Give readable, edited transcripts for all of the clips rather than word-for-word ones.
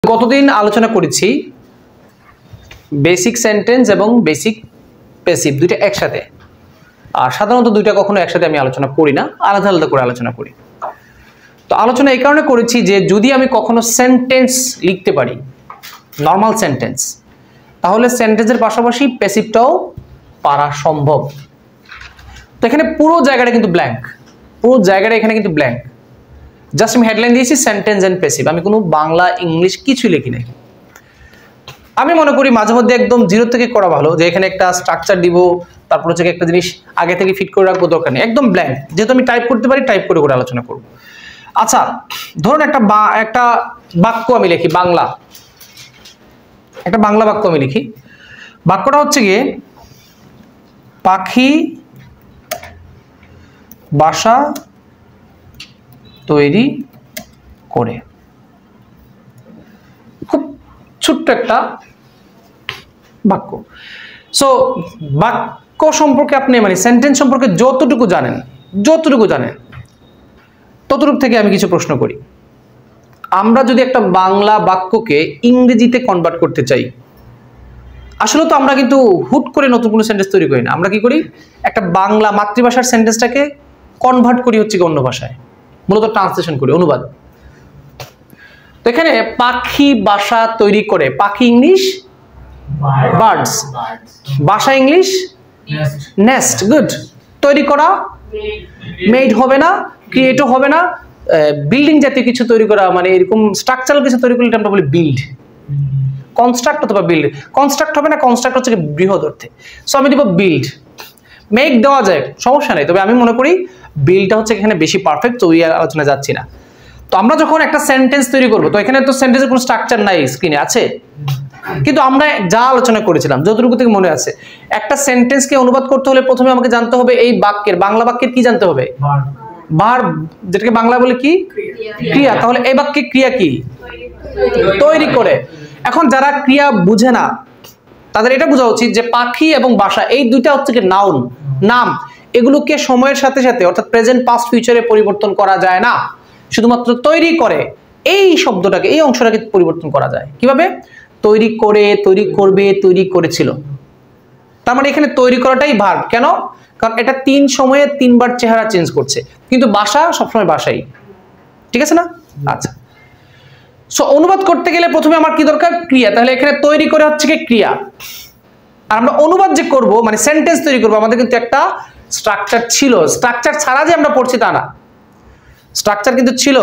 গতদিন আলোচনা করেছি বেসিক সেন্টেন্স এবং বেসিক প্যাসিভ দুইটা একসাথে। আর সাধারণত দুইটা কখনো একসাথে আমি আলোচনা করি না, আলাদা আলাদা করে আলোচনা করি। তো আলোচনা এই কারণে করেছি যে যদি আমি কখনো সেন্টেন্স লিখতে পারি, নর্মাল সেন্টেন্স, তাহলে সেন্টেন্সের পাশাপাশি প্যাসিভটাও পারা সম্ভব। তো এখানে পুরো জায়গাটা কিন্তু ব্ল্যাঙ্ক, পুরো জায়গাটা এখানে কিন্তু ব্ল্যাঙ্ক। জাস্ট আমি হেডলাইন দিয়েছি সেন্টেন্স এন্ড প্যাসিভ, আমি কোনো বাংলা ইংলিশ কিছু লিখি নাই। আমি মনে করি মাঝে মধ্যে একদম জিরো থেকে করা ভালো, যে এখানে একটা স্ট্রাকচার দিব, তারপর হচ্ছে একটা জিনিস আগে থেকে ফিট করে রাখবো, দরকার নেই, একদম ব্ল্যাঙ্ক। যেহেতু আমি টাইপ করতে পারি, টাইপ করে করে আলোচনা করব। আচ্ছা, ধরুন একটা বাক্য আমি লিখি, একটা বাংলা বাক্য আমি লিখি। বাক্যটা হচ্ছে গিয়ে পাখি বাসা তৈরি করে। খুব ছোট্ট একটা বাক্য। সো বাক্য সম্পর্কে আপনি মানে সেন্টেন্স সম্পর্কে যতটুকু জানেন ততটুকু থেকে আমি কিছু প্রশ্ন করি। আমরা যদি একটা বাংলা বাক্যকে ইংরেজিতে কনভার্ট করতে চাই, আসলে তো আমরা কিন্তু হুট করে নতুন কোনো সেন্টেন্স তৈরি করি না। আমরা কি করি, একটা বাংলা মাতৃভাষার সেন্টেন্সটাকে কনভার্ট করি হচ্ছে অন্য ভাষায়, মূলত ট্রান্সলেশন করি, অনুবাদ। তো এখানে পাখি বাসা তৈরি করে, পাখি ইংলিশ বার্ডস, বাসা ইংলিশ নেস্ট, গুড। তৈরি করা মেড হবে না, ক্রিয়েটও হবে না। বিল্ডিং জাতীয় কিছু তৈরি করা, মানে এরকম স্ট্রাকচারাল কিছু তৈরি করলে আমরা বলি বিল্ড, কনস্ট্রাক্ট অথবা বিল্ড। কনস্ট্রাক্ট হবে না, কনস্ট্রাক্ট হচ্ছে বৃহৎ অর্থে। সো আমি দিব বিল্ড। মেক দেওয়া যায়, সমস্যা নেই, তবে আমি মনে করি বিল্ডটা হচ্ছে এখানে বেশি পারফেক্ট। তো ওই আলোচনা যাচ্ছি না। তো আমরা যখন একটা সেন্টেন্স তৈরি করবো, তো এখানে তো সেন্টেন্সের কোনো স্ট্রাকচার নাই, স্ক্রিনে আছে, কিন্তু আমরা যা আলোচনা করেছিলাম যতটুকু থেকে মনে আছে, একটা সেন্টেন্সকে অনুবাদ করতে হলে প্রথমে আমাকে জানতে হবে এই বাক্যের, বাংলা বাক্যের কি জানতে হবে, ভার্ব, যেটাকে বাংলা বলে কি, ক্রিয়া। তাহলে এই বাক্যে ক্রিয়া কি, তৈরি করে। এখন যারা ক্রিয়া বুঝে না, তাদের এটা বোঝা উচিত যে পাখি এবং বাসা এই দুইটা হচ্ছে কি নাউন, নাম। এগুলোকে সময়ের সাথে সাথে অর্থাৎ প্রেজেন্ট পাস্ট ফিউচারে পরিবর্তন করা যায় না, শুধুমাত্র তৈরি করে এই শব্দটাকে, এই অংশটাকে পরিবর্তন করা যায়। কিভাবে? তৈরি করে, তৈরি করবে, তৈরি করেছিল। তার মানে এখানে তৈরি করাটাই ভার্ব। কেন? কারণ এটা 3 সময়ে 3 বার চেহারা চেঞ্জ করছে, কিন্তু বাসা সবসময় বাসাই। ঠিক আছে না? আচ্ছা, সো অনুবাদ করতে গেলে প্রথমে আমার কি দরকার, ক্রিয়া। তাহলে এখানে তৈরি করে হচ্ছে কি ক্রিয়া। আর আমরা অনুবাদ যে করব, মানে সেন্টেন্স তৈরি করব, আমাদের কিন্তু একটা স্ট্রাকচার ছিল। স্ট্রাকচার ছাড়া যে আমরা পড়ছি তা না, স্ট্রাকচার কিন্তু ছিল।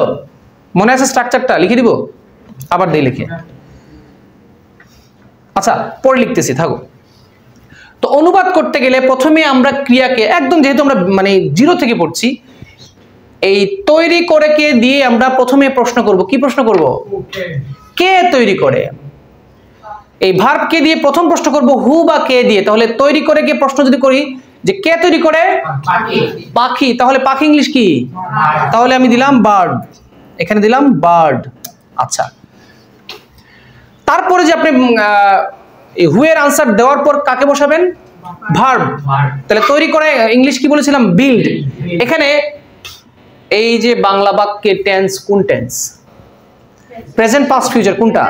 মনে আছে স্ট্রাকচারটা? লিখে দিব, আবার দিয়ে লিখে। আচ্ছা, পরে লিখতেছি, থাকো। তো অনুবাদ করতে গেলে প্রথমে আমরা ক্রিয়াকে একদম, যেহেতু আমরা মানে জিরো থেকে পড়ছি, এই তৈরি করে কে দিয়ে আমরা প্রথমে প্রশ্ন করব। কি প্রশ্ন করব? কে তৈরি করে। এই ভার্ব কে দিয়ে প্রথম প্রশ্ন করব, হু বা কে দিয়ে। তাহলে তৈরি করে কে প্রশ্ন যদি করি যে কে তৈরি করে, পাখি। তাহলে পাখি ইংলিশ কি? তাহলে আমি দিলাম বার্ড, এখানে দিলাম বার্ড। আচ্ছা, তারপরে যে আপনি হু এর আনসার দেওয়ার পর কাকে বসাবেন? ভার্ব। তাহলে তৈরি করে ইংলিশ কি বলেছিলাম? বিল্ড। এখানে এই যে বাংলা বাক্যে টেন্স, কোন টেন্স? প্রেজেন্ট পাস্ট ফিউচার কোনটা?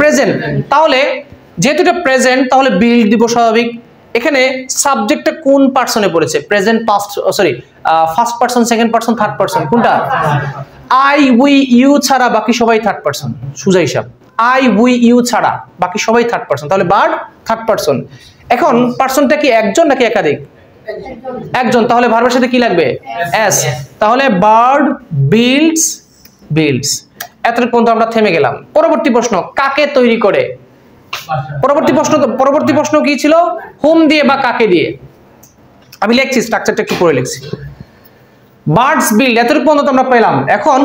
প্রেজেন্ট। তাহলে যেহেতু এটা প্রেজেন্ট, তাহলে বিল্ড দিব স্বাভাবিক। এখানে সাবজেক্টটা কোন পারসনে পড়েছে? Present, past, sorry, first person, second person, third person, কোনটা? আই, উই, ইউ ছাড়া বাকি সবাই থার্ড পারসন, সোজা হিসাব। আই, উই, ইউ ছাড়া বাকি সবাই থার্ড পারসন, তাহলে বার্ড থার্ড পারসন। এখন পারসনটা কি একজন নাকি একাধিক? একজন। তাহলে ভার্বের সাথে কি লাগবে? এস। তাহলে বার্ড বিল্ডস, বিল্ডস। এতটুকু পর্যন্ত আমরা থেমে গেলাম। পরবর্তী প্রশ্ন, কাকে তৈরি করে? পরবর্তী প্রশ্ন কি ছিল? হুম দিয়ে বা কাকে দিয়ে। আমি লিখছি, স্ট্রাকচারটা একটু পরে লিখছি। বার্ডস বিল্ড, এতটুকু পর্যন্ত আমরা পেলাম। এখন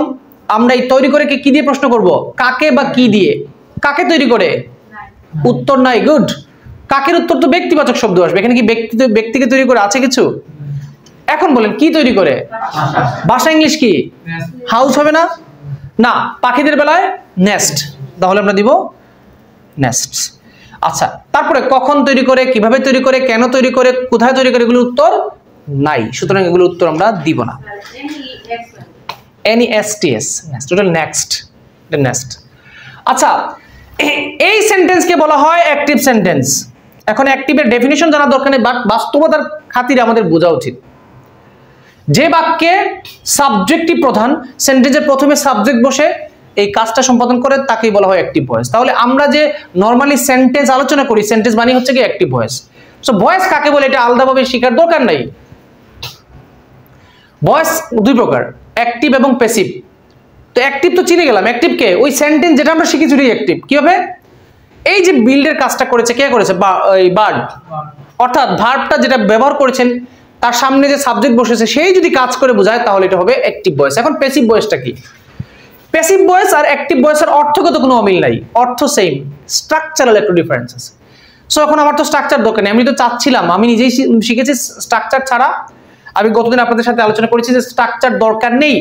আমরা এই তৈরি করে কি দিয়ে প্রশ্ন করব? কাকে বা কি দিয়ে। কাকে তৈরি করে? উত্তর নাই, গুড। কাকের উত্তর তো ব্যক্তিবাচক শব্দ আসবে। এখানে কি ব্যক্তিকে তৈরি করে আছে কিছু? এখন বলেন কি তৈরি করে? বাসা ইংলিশ কি? হাউস হবে না? না, পাখিদের বেলায় নেস্ট। তাহলে আমরা দিব নেস্ট। আচ্ছা, তারপরে কখন তৈরি করে, কিভাবে তৈরি করে, কেন তৈরি করে, কোথায় তৈরি করে, এগুলোর উত্তর নাই। সুতরাং এগুলোর উত্তর আমরা দিব না। NESTS, total next, next. আচ্ছা, এই সেন্টেন্সকে বলা হয় অ্যাক্টিভ সেন্টেন্স। এখন অ্যাক্টিভের ডেফিনিশন জানা দরকার নেই, বাট বাস্তবতার খাতিরে আমাদের বোঝা উচিত। যে বাক্যে সাবজেক্টই প্রধান, সেন্টেন্সের প্রথমে সাবজেক্ট বসে এই কাজটা সম্পাদন করে, তাকেই বলা হয় অ্যাক্টিভ ভয়েস। তাহলে আমরা যে নরমালি সেন্টেন্স আলোচনা করি, সেন্টেন্স মানে হচ্ছে কি অ্যাক্টিভ ভয়েস। সো ভয়েস কাকে বলে এটা আলাদাভাবে শেখার দরকার নাই। ভয়েস দুই প্রকার, অ্যাক্টিভ এবং প্যাসিভ। তো অ্যাক্টিভ তো চিনে গেলাম, অ্যাক্টিভকে ওই সেন্টেন্স যেটা আমরা শিখেছি ওই অ্যাক্টিভ। কি হবে? এই যে বিল্ডের কাজটা করেছে কে করেছে? বার্ড। অর্থাৎ ভার্বটা যেটা ব্যবহার করেছেন তার সামনে যে সাবজেক্ট বসেছে সেই যদি কাজ করে বোঝায় তাহলে এটা হবে অ্যাক্টিভ ভয়েস। এখন প্যাসিভ ভয়েসটা কি? প্যাসিভ ভয়েস আর অ্যাক্টিভ ভয়েসের অর্থগত কোনো অমিল নাই, অর্থ সেম, স্ট্রাকচারাল একটু ডিফারেন্স আছে। সো এখন আমার তো স্ট্রাকচার দরকার নেই, আমি তো চাচ্ছিলাম, আমি নিজেই শিখেছি স্ট্রাকচার ছাড়া। আমি গতদিন আপনাদের সাথে আলোচনা করেছি যে স্ট্রাকচার দরকার নেই।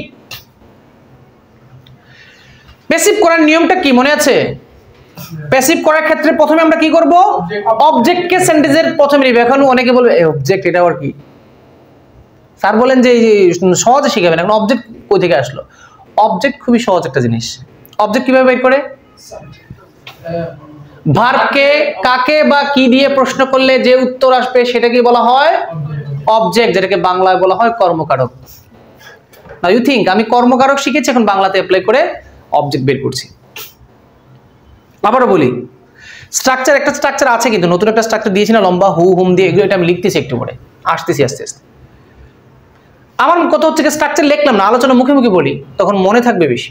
প্যাসিভ করার নিয়মটা কি মনে আছে? প্যাসিভ করার ক্ষেত্রে প্রথমে আমরা কি করব? অবজেক্টকে সেন্টেন্সের প্রথমে নিব। এখন অনেকে বলবে এই অবজেক্ট এটা আবার কি? স্যার বলেন যে সহজে শিখাবেন, এখন অবজেক্ট কই থেকে আসলো? অবজেক্ট খুবই সহজ একটা জিনিস। অবজেক্ট কিভাবে বের করে? ভার্বকে কাকে বা কি দিয়ে প্রশ্ন করলে যে উত্তর আসবে সেটাকে বলা হয় অবজেক্ট, যেটাকে বাংলায় বলা হয় কর্মকারক। নাও ইউ থিংক আমি কর্মকারক শিখেছি, এখন বাংলাতে অ্যাপ্লাই করে অবজেক্ট বের করছি। আবারও বলি, স্ট্রাকচার একটা স্ট্রাকচার আছে, কিন্তু নতুন একটা স্ট্রাকচার দিয়েছি না লম্বা, হু হুম দিয়ে, এগুলো এটা আমি লিখতেছি একটু পরে, আসতেছি আস্তে আস্তে। আমার কথা হচ্ছে স্ট্রাকচার লিখলাম না, আলোচনা মুখে মুখে বলি, তখন মনে থাকবে বেশি।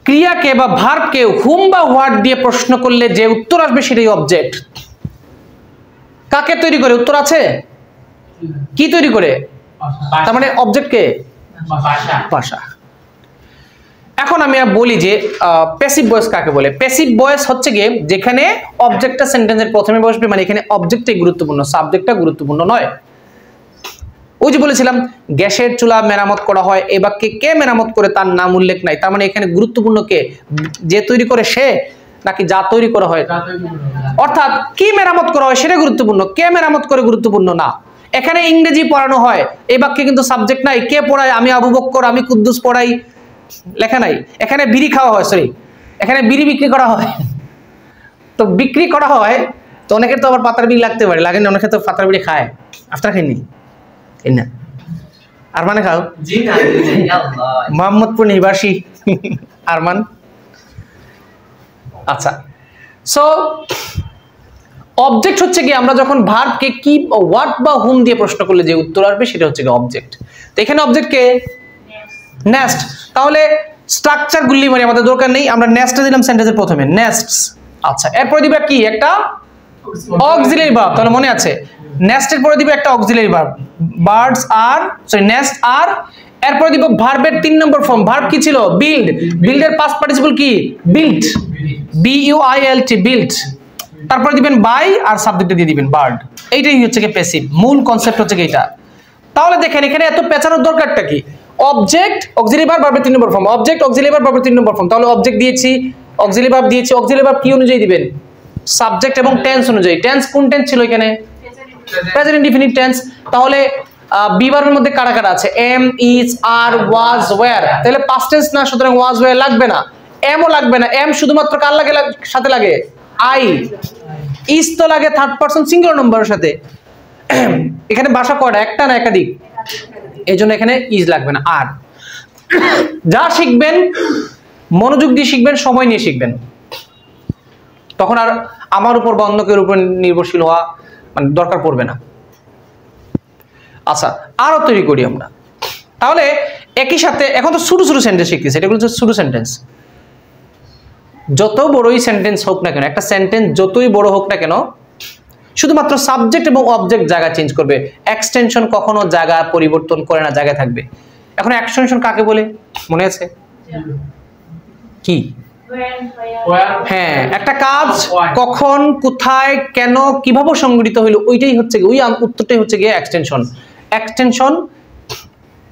ক্রিয়াকে বা ভার্বকে হুম বা হোয়াট দিয়ে প্রশ্ন করলে যে উত্তর আসবে সেটাই অবজেক্ট। কাকে তৈরি করে? উত্তর আছে? কি তৈরি করে? তার মানে অবজেক্টকে ভাষা। এখন আমি বলি যে প্যাসিভ ভয়েস কাকে বলে। প্যাসিভ ভয়েস হচ্ছে গিয়ে যেখানে অবজেক্টটা সেন্টেন্সের প্রথমে বসবে, মানে এখানে অবজেক্টটাই গুরুত্বপূর্ণ, সাবজেক্টটা গুরুত্বপূর্ণ নয়। ওই যে বলেছিলাম গ্যাসের চুলা মেরামত করা হয়, এই বাক্যে কে মেরামত করে তার নাম উল্লেখ নাই, তার মানে এখানে গুরুত্বপূর্ণ কে? যে তৈরি করে সে নাকি যা তৈরি করা হয়? অর্থাৎ কি মেরামত করা হয় সেটা গুরুত্বপূর্ণ, কে মেরামত করে গুরুত্বপূর্ণ না। এখানে ইংরেজি পড়ানো হয়, এই বাক্যে কিন্তু সাবজেক্ট নাই, কে পড়ায়? আমি আবু বক্কর, আমি কুদ্দুস পড়াই, লেখা নাই। এখানে বিড়ি খাওয়া হয়, সরি এখানে বিড়ি বিক্রি করা হয়। তো বিক্রি করা হয় তো অনেকের তো আবার পাতার বিড়ি লাগতে পারে, লাগে না? অনেকে তো পাতার বিড়ি খায়, আফটার খাইনি না আরমানে খাও? মোহাম্মদপুর নিবাসী আরমান। আচ্ছা, সো অবজেক্ট হচ্ছে কি আমরা যখন ভার্বকে কি হোয়াট বা হুম দিয়ে প্রশ্ন করলে যে উত্তর আসবে সেটা হচ্ছে কি অবজেক্ট। তো এখানে অবজেক্ট কে? নেস্ট। তাহলে স্ট্রাকচার গুলি মানে আমাদের দরকার নেই, আমরা নেস্টে দিলাম সেন্টেন্সের প্রথমে, নেস্টস। আচ্ছা, এরপরে দিবে কি? একটা অক্সিলারি ভার্ব। তাহলে মনে আছে নেস্টের পরে দিবে একটা auxiliary verb, birds are sorry nest are, এরপরে দিব ভার্বের 3 নম্বর ফর্ম। ভার্ব কি ছিল? বিল্ড। বিল্ডের পাস্ট পার্টিসিপল কি? Built, B U I L T, built. তারপরে দিবেন বাই আর সাবজেক্টে দিয়ে দিবেন বার্ড। এইটাই হচ্ছে কি প্যাসিভ, মূল কনসেপ্ট হচ্ছে কি এটা। তাহলে দেখেন এখানে এত পেঁচানোর দরকারটা কি? অবজেক্ট অক্সিলারি ভার্ব ভার্বের 3 নম্বর ফর্ম, অবজেক্ট অক্সিলারি ভার্ব ভার্বের 3 নম্বর ফর্ম। তাহলে অবজেক্ট দিয়েছি, অক্সিলারি ভার্ব দিয়েছি, অক্সিলারি ভার্ব কি অনুযায়ী দিবেন? সাবজেক্ট এবং টেন্স অনুযায়ী। টেন্স কোন টেন্স ছিল এখানে? Present indefinite tense. তাহলে বি ভার্বের মধ্যে কারা কারা আছে? Am, is, are, was, were. তাহলে পাস্ট টেন্স না, সুতরাং ওয়াজ ওয়্যার লাগবে না, এম ও লাগবে না। এম শুধুমাত্র কার লাগে সাথে লাগে? আই। ইজ তো লাগে থার্ড পারসন সিঙ্গুলার নম্বরের সাথে। এখানে ভাষা কয়টা? একটা না একাধিক? এইজন্য এখানে ইজ লাগবে না। আর যা শিখবেন মনোযোগ দিয়ে শিখবেন, সময় নিয়ে শিখবেন, তখন আর আমার উপর বা অন্য কেউ উপর নির্ভরশীল হওয়া মানে দরকার পড়বে না। আচ্ছা, আরো তৈরি করি আমরা। তাহলে একই সাথে এখন তো ছোট ছোট সেন্টেন্স শিখতেছি, এটা হচ্ছে ছোট সেন্টেন্স। যত বড়ই সেন্টেন্স হোক না কেন, একটা সেন্টেন্স যতই বড় হোক না কেন, শুধুমাত্র সাবজেক্ট এবং অবজেক্ট জায়গা চেঞ্জ করবে। এক্সটেনশন কখনো জায়গা পরিবর্তন করে না, জায়গায় থাকবে। এখন এক্সটেনশন কাকে বলে মনে আছে? কি? হ্যাঁ, একটা কাজ কখন, কোথায়, কেন, কিভাবে সংগঠিত হইলো, ওইটাই হচ্ছে ওই উত্তরটাই হচ্ছে গিয়ে এক্সটেনশন। এক্সটেনশন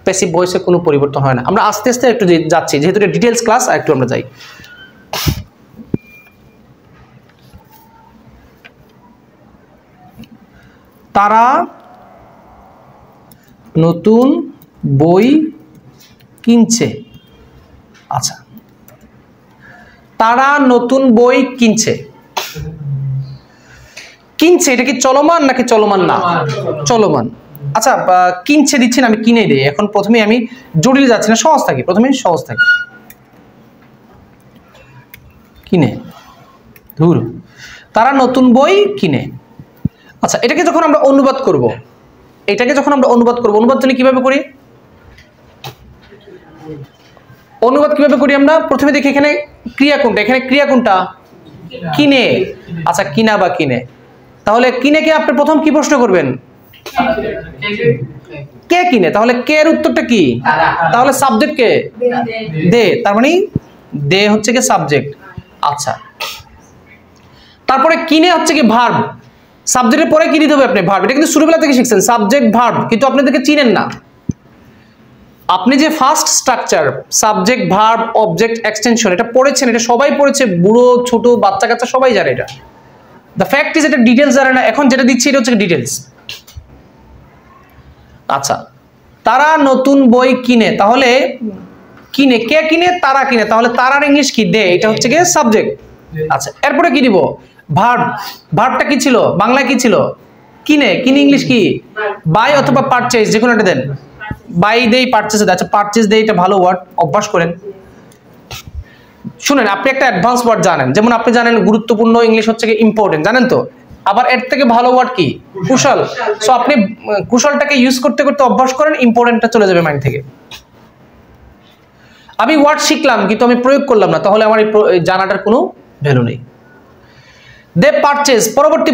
প্যাসিভ ভয়েসে কোনো পরিবর্তন হয় না। আমরা আস্তে আস্তে একটু যাচ্ছি, যেহেতু এটা ডিটেইলস ক্লাস, আর একটু আমরা যাই। তারা নতুন বই কিনছে। আচ্ছা, তারা নতুন বই কিনছে। কিনছে এটা কি চলমান নাকি চলমান না? চলমান। আচ্ছা কিনছে দিচ্ছি না, আমি কিনে দেই। এখন প্রথমে আমি জটিল যাচ্ছি না, সহজ থাকি, প্রথমে সহজ থাকি। কিনে, ধুর, তারা নতুন বই কিনে। আচ্ছা এটাকে যখন আমরা অনুবাদ করব, অনুবাদ জানি কিভাবে করি? অনুবাদ কিভাবে করি আমরা? প্রথমে দেখি এখানে ক্রিয়া কোনটা, এখানে ক্রিয়া কোনটা? কিনে। আচ্ছা কিনা বা কিনে, তাহলে কিনেকে আপনি প্রথম কি প্রশ্ন করবেন? কে কিনে, তাহলে কে এর উত্তরটা কি? তাহলে সাবজেক্ট কে? দে, তার মানে দে হচ্ছে কি সাবজেক্ট। আচ্ছা তারপরে কিনে হচ্ছে কি ভার্ব, সাবজেক্টের পরে কি দিতে হবে আপনি? ভার্ব। এটা কিন্তু ছোটবেলা থেকে শিখছেন, সাবজেক্ট ভার্ব, কিন্তু আপনাদেরকে চিনেন না। আপনি যে first structure subject verb object extension এটা পড়েছেন, এটা সবাই পড়েছে, বুড়ো ছোট বাচ্চা কাচ্চা সবাই জানে এটা। দ্য ফ্যাক্ট ইজ এটা ডিটেলস জানে না, এখন যেটা দিচ্ছি এটা হচ্ছে ডিটেলস। আচ্ছা তারা নতুন বই কিনে, তাহলে কিনে, কে কিনে? তারা কিনে, তাহলে তারার ইংলিশ কি? দে, এটা হচ্ছে কি সাবজেক্ট। আচ্ছা এরপরে কি দিব? ভার্ব। ভার্বটা কি ছিল বাংলায়? কি ছিল? কিনে। কিনে ইংলিশ কি? বাই অথবা পারচেজ, যে কোনো একটা দেন। বাই দেই, পারচেজ দেই। আচ্ছা পারচেজ দেই, এটা ভালো ওয়ার্ড, অভ্যাস করেন। শুনেন, আপনি একটা অ্যাডভান্স ওয়ার্ড জানেন, যেমন আপনি জানেন গুরুত্বপূর্ণ ইংলিশ হচ্ছে কি ইম্পর্টেন্ট, জানেন তো? আবার এর থেকে ভালো ওয়ার্ড কি? কুশল। সো আপনি কুশলটাকে ইউজ করতে করতে অভ্যাস করেন, ইম্পর্টেন্টটা চলে যাবে মাইন্ড থেকে। আমি ওয়ার্ড শিখলাম কিন্তু আমি প্রয়োগ করলাম না, তাহলে আমার এই জানাটার কোনো ভ্যালু নেই। দে পারচেজ, পরবর্তী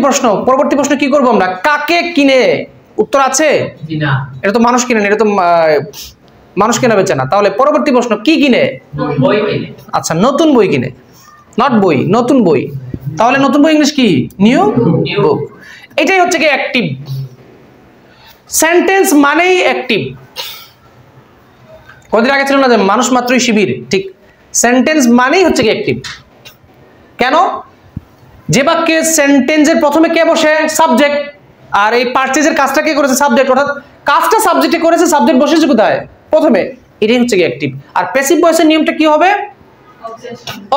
প্রশ্ন কি করব আমরা? কাকে কিনে? উত্তর আছে? না, এটা তো মানুষ কিনে না, এটা তো মানুষ কেনা বেচে না। তাহলে পরবর্তী প্রশ্ন কি কিনে? বই কিনে। আচ্ছা নতুন বই কিনে, নট বই, নতুন বই। তাহলে নতুন বই ইংলিশ কি? New book. এটাই হচ্ছে কি অ্যাক্টিভ সেন্টেন্স, মানেই অ্যাক্টিভ। কদিন আগে ছিল না যে মানুষ মাত্রই শিবির, ঠিক সেন্টেন্স মানেই হচ্ছে কি অ্যাক্টিভ। কেন? যে বাক্যে সেন্টেন্সের প্রথমে কে বসে? সাবজেক্ট। আর এই পারচেজের কাজটা কে করেছে? সাবজেক্ট। অর্থাৎ কাজটা সাবজেক্টে করেছে, সাবজেক্ট বসেছে কোথায়? প্রথমে। এটাই হচ্ছে কি অ্যাক্টিভ। আর প্যাসিভ ভয়েসের নিয়মটা কি হবে?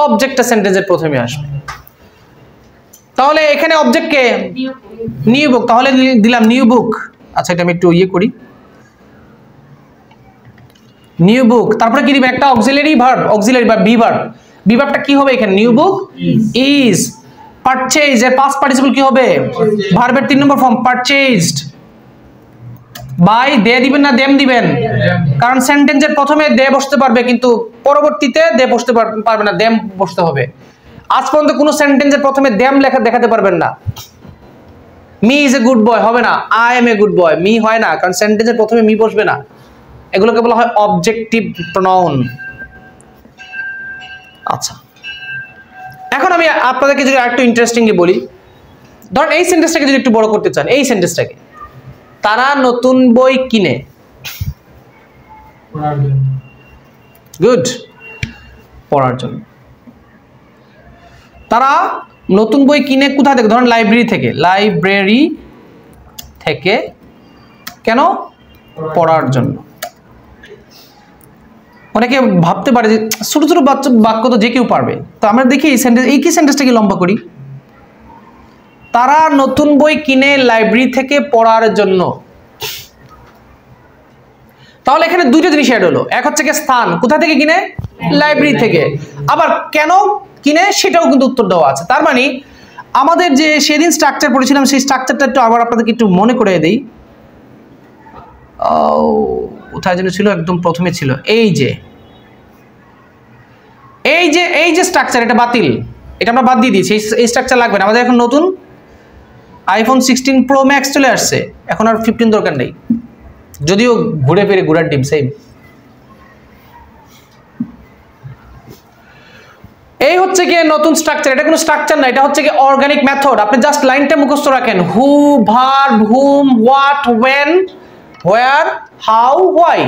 অবজেক্টটা সেন্টেন্সের প্রথমে আসবে। তাহলে এখানে অবজেক্ট কে? New book. তাহলে দিলাম নিউ বুক। আচ্ছা এটা আমি একটু ইয়ে করি, নিউ বুক। তারপরে কি দিবেন? একটা অক্সিলারি ভার্ব, অক্সিলারি বা বি ভার্ব। বি ভার্বটা কি হবে এখানে? New book is. পারচেজ এর পাস্ট পার্টিসিপল কি হবে? ভার্বের 3 নম্বর ফর্ম পারচেজড। বাই দে দিবেন না দেম দিবেন? কারণ সেন্টেন্সের প্রথমে দে বসতে পারবে, কিন্তু পরবর্তীতে দে বসতে পারবে না, দেম বসতে হবে। আজ পর্যন্ত কোন সেন্টেন্সের প্রথমে দেম লেখা দেখাতে পারবেন না। Me is a good boy হবে না, I M a good boy, me হয় না, কারণ সেন্টেন্সের প্রথমে মি বসবে না। এগুলোকে বলা হয় অবজেক্টিভ প্রোনাউন। আচ্ছা এখন আমি আপনাদেরকে যদি আরেকটু ইন্টারেস্টিংলি বলি, ধরেন এই সেন্টেন্সটাকে যদি একটু বড় করতে চান, এই সেন্টেন্সটাকে, তারা নতুন বই কিনে। গুড, পড়ার জন্য। তারা নতুন বই কিনে কোথা থেকে? ধরেন লাইব্রেরি থেকে। লাইব্রেরি থেকে কেন? পড়ার জন্য। অনেকে ভাবতে পারে যে ছোট ছোট বাক্য তো যে কেউ পারবে, তো আমরা দেখি এই সেন্টেন্স, এই কি সেন্টেন্সটাকে লম্বা করি। তারা নতুন বই কিনে লাইব্রেরি থেকে পড়ার জন্য। তাহলে এখানে দুইটা জিনিস অ্যাড হলো। এক হচ্ছে কি স্থান, কোথা থেকে কিনে? লাইব্রেরি থেকে। আবার কেন কিনে সেটাও কিন্তু উত্তর দেওয়া আছে। তার মানে আমাদের যে সেদিন স্ট্রাকচার পড়েছিলাম সেই স্ট্রাকচারটা একটু আবার আপনাদেরকে একটু মনে করে দেই। কোথায় যেন ছিল, একদম প্রথমে ছিল এই যে স্ট্রাকচার, এটা বাতিল, এটা আমরা বাদ দিয়ে দিয়েছি। এই স্ট্রাকচার লাগবে না আমাদের। এখন নতুন আইফোন 16 প্রো ম্যাক্স চলে আসছে, এখন আর 15 দরকার নেই, যদিও ঘুরে ফিরে ঘোড়ার ডিম সেম। এই হচ্ছে কি নতুন স্ট্রাকচার। এটা কোনো স্ট্রাকচার না, এটা হচ্ছে কি অর্গানিক মেথড। আপনি জাস্ট লাইনটা মুখস্থ রাখেন, who, verb, hmm, what, when, where, how, why.